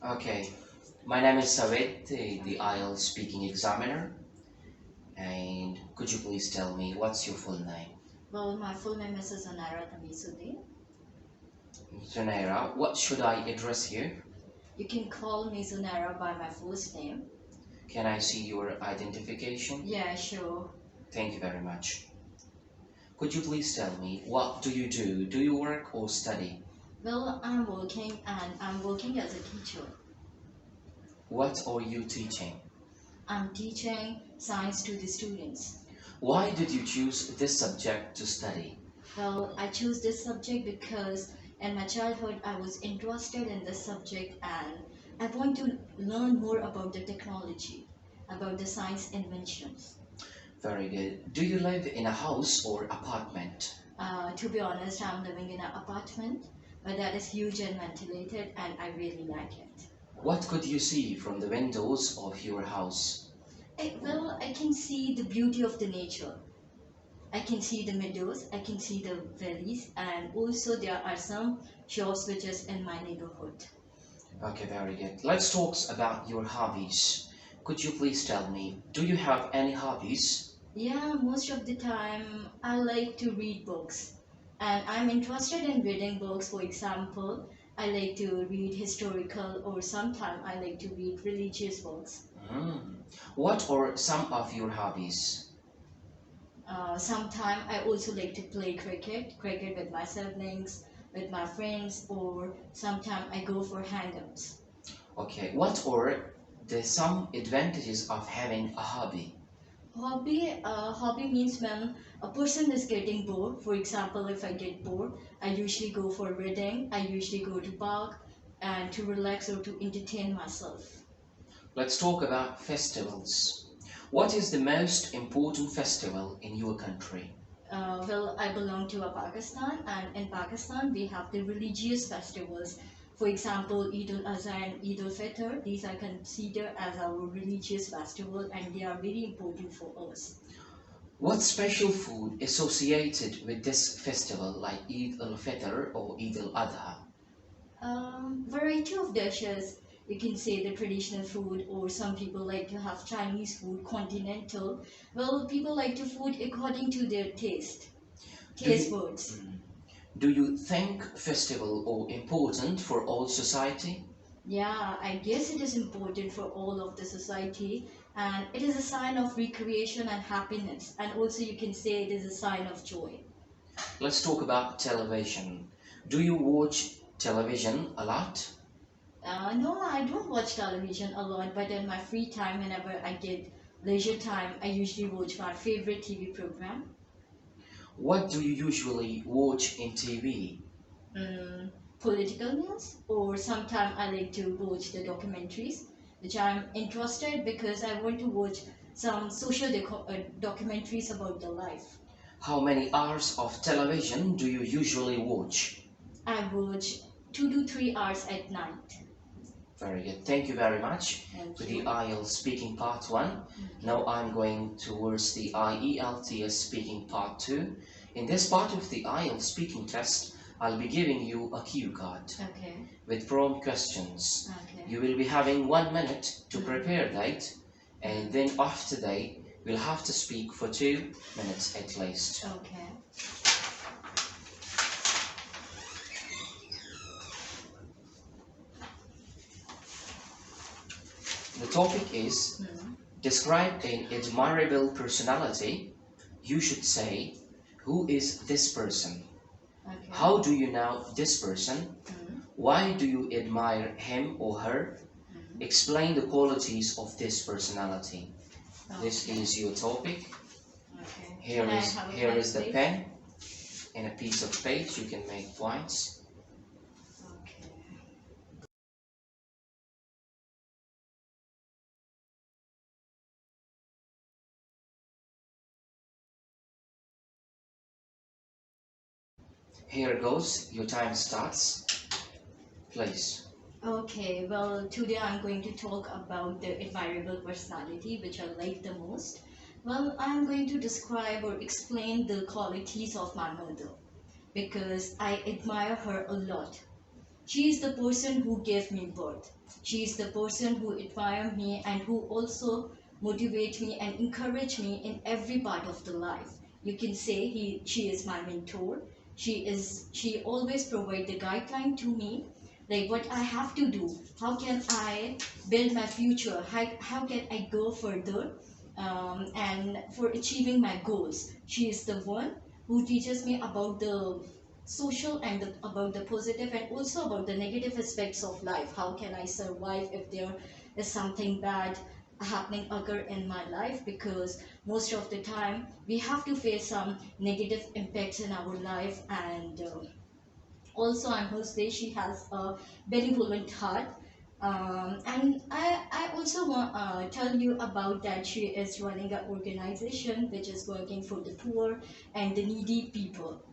Okay, my name is Saved, the Ielts speaking examiner, and could you please tell me what's your full name? Well, my full name is Zanara Tamisudi. Zanera, what should I address you? You can call me Zanara by my first name. Can I see your identification? Yeah, sure. Thank you very much. Could you please tell me what do you do? Do you work or study? Well, I'm working as a teacher. What are you teaching? I'm teaching science to the students. Why did you choose this subject to study? Well, I chose this subject because in my childhood I was interested in this subject and I want to learn more about the technology, about the science inventions. Very good. Do you live in a house or apartment? To be honest, I'm living in an apartment, but that is huge and ventilated, and I really like it. What could you see from the windows of your house? Well, I can see the beauty of the nature. I can see the meadows, I can see the valleys, and also there are some shops which is in my neighborhood. Okay, very good. Let's talk about your hobbies. Could you please tell me, do you have any hobbies? Yeah, most of the time I like to read books, and I'm interested in reading books. For example, I like to read historical, or sometimes I like to read religious books. Hmm. What are some of your hobbies? Sometimes I also like to play cricket with my siblings, with my friends, or sometimes I go for hangouts. Okay, what are the some advantages of having a hobby? Hobby means when a person is getting bored. For example, if I get bored, I usually go for reading. I usually go to park and to relax or to entertain myself. Let's talk about festivals. What is the most important festival in your country? Well, I belong to a Pakistan, and in Pakistan we have the religious festivals. For example, Eid al-Azha and Eid al-Fitr. These are considered as our religious festival, and they are very important for us. What special food associated with this festival like Eid al-Fitr or Eid al-Adha? Variety of dishes. You can say the traditional food, or some people like to have Chinese food, continental. Well, people like to food according to their Do taste you, buds. mm, do you think festival are important for all society? Yeah, I guess it is important for all of the society, and it is a sign of recreation and happiness, and also you can say it is a sign of joy. Let's talk about television. Do you watch television a lot? No, I don't watch television a lot, but in my free time, whenever I get leisure time, I usually watch my favorite TV program. What do you usually watch in TV? Political news, or sometimes I like to watch the documentaries, which I'm interested because I want to watch some social documentaries about the life. How many hours of television do you usually watch? I watch 2 to 3 hours at night. Very good. Thank you very much Thank for the you. IELTS speaking part 1. Now I'm going towards the IELTS speaking part 2. In this part of the IELTS speaking test, I'll be giving you a cue card Okay. with prompt questions. Okay. You will be having 1 minute to prepare that, and then after that, we'll have to speak for 2 minutes at least. Okay. The topic is describe an admirable personality. You should say, who is this person? Okay. How do you know this person? Mm, Why do you admire him or her? Explain the qualities of this personality. This Okay. is your topic. Okay. Here Can I is have a here pen, is the please? pen and a piece of page. You can make points. Okay. Here goes. Your time starts. Please. Okay, well, today I'm going to talk about the admirable personality which I like the most. Well, I'm going to describe or explain the qualities of my mother because I admire her a lot. She is the person who gave me birth. She is the person who inspired me and who also motivate me and encourage me in every part of the life. You can say she is my mentor. She always provide the guideline to me, like what I have to do, how can I build my future, how can I go further, and for achieving my goals. She is the one who teaches me about the social and about the positive and also about the negative aspects of life. How can I survive if there is something bad happening occur in my life, because most of the time we have to face some negative impacts in our life. And also I must say she has a benevolent heart. And I also want tell you about that she is running an organization which is working for the poor and the needy people.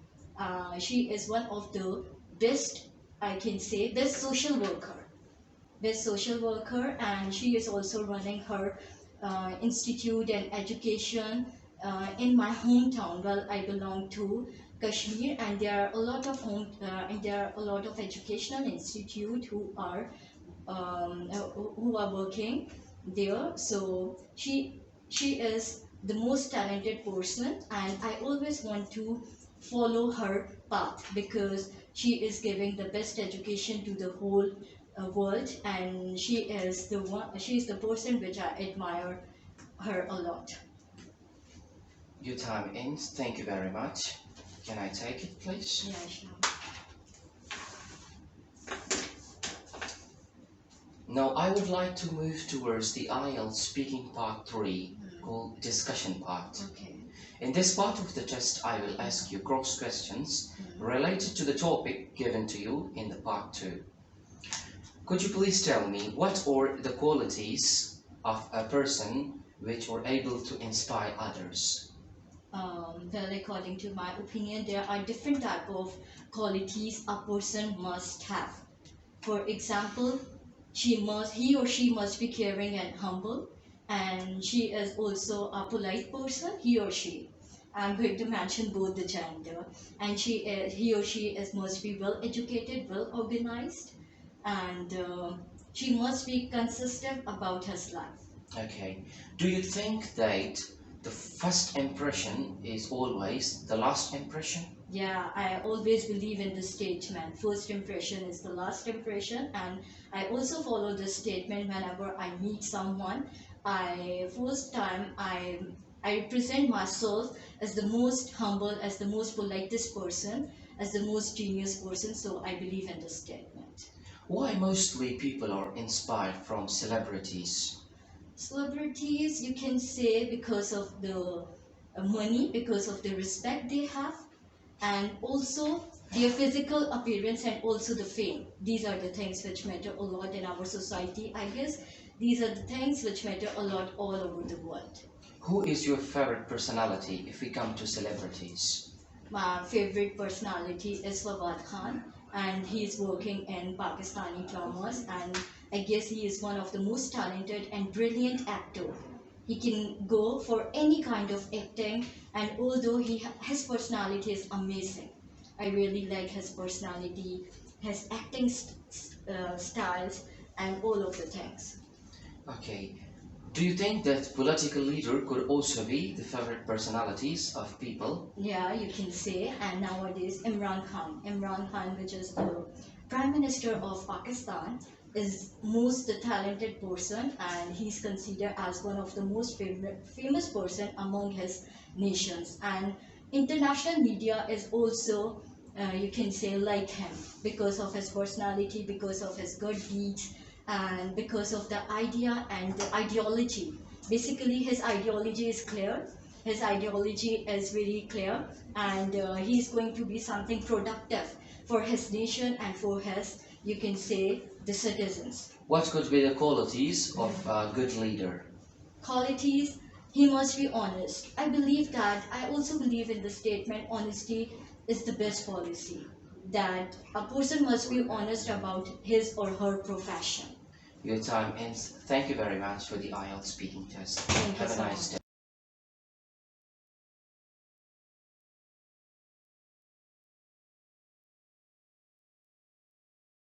She is one of the best, I can say, best social worker, and she is also running her institute and education in my hometown. Well, I belong to Kashmir, and there are a lot of and there are a lot of educational institute who are working there. So she is the most talented person, and I always want to follow her path because she is giving the best education to the whole world, and she is the person which I admire her a lot. Your time ends. Thank you very much. Can I take it, please? Yeah, sure. Now, I would like to move towards the IELTS speaking part 3, called discussion part. Okay. In this part of the test, I will ask you cross questions related to the topic given to you in the part 2. Could you please tell me what are the qualities of a person which are able to inspire others? Well, according to my opinion, there are different type of qualities a person must have. For example, he or she must be caring and humble, and she is also a polite person. He or she, I'm going to mention both the gender, and he or she must be well educated, well organized, and she must be consistent about his life. Okay. Do you think that the first impression is always the last impression? Yeah, I always believe in this statement. First impression is the last impression, and I also follow this statement whenever I meet someone. First time I present myself as the most humble, as the most politest person, as the most genius person. So I believe in this statement. Why mostly people are inspired from celebrities? Celebrities, you can say, because of the money, because of the respect they have, and also their physical appearance, and also the fame. These are the things which matter a lot in our society. I guess these are the things which matter a lot all over the world. Who is your favorite personality if we come to celebrities? My favorite personality is Fawad Khan, and he is working in Pakistani dramas, and I guess he is one of the most talented and brilliant actor. He can go for any kind of acting, and although his personality is amazing, I really like his personality, his acting styles, and all of the things. Okay. Do you think that political leader could also be the favorite personalities of people? Yeah, you can say. And nowadays, Imran Khan, which is the Prime Minister of Pakistan, is most the talented person, and he's considered as one of the most famous person among his nations. And international media is also, you can say, like him, because of his personality, because of his good deeds, and because of the idea and the ideology. Basically, his ideology is clear. His ideology is very clear, and he's going to be something productive for his nation and for his, you can say, the citizens. What could be the qualities of a good leader? Qualities, he must be honest. I also believe in the statement, honesty is the best policy. That a person must be honest about his or her profession. Your time ends. Thank you very much for the IELTS speaking test. Thank you Have a so nice much. day.